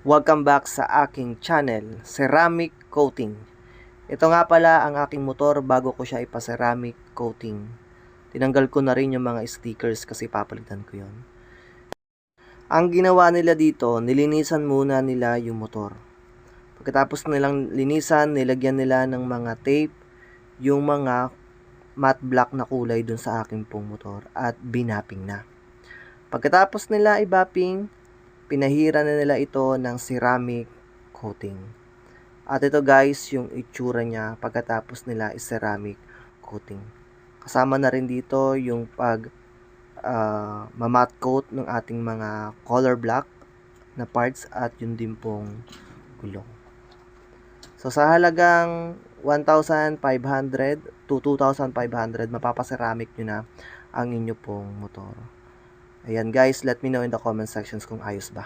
Welcome back sa aking channel, Ceramic Coating. Ito nga pala ang aking motor bago ko siya ipa-ceramic coating. Tinanggal ko na rin yung mga stickers kasi papalitan ko yon. Ang ginawa nila dito, nilinisan muna nila yung motor. Pagkatapos nilang linisan, nilagyan nila ng mga tape yung mga matte black na kulay dun sa aking pong motor at binapping na. Pagkatapos nila i-bapping, pinahira na nila ito ng ceramic coating. At ito guys, yung itsura niya pagkatapos nila i-ceramic coating. Kasama na rin dito yung pag matte coat ng ating mga color black na parts at yun din pong gulong. So sa halagang 1,500 to 2,500, mapapaceramic nyo na ang inyo pong motor. Ayan guys, let me know in the comment sections kung ayos ba.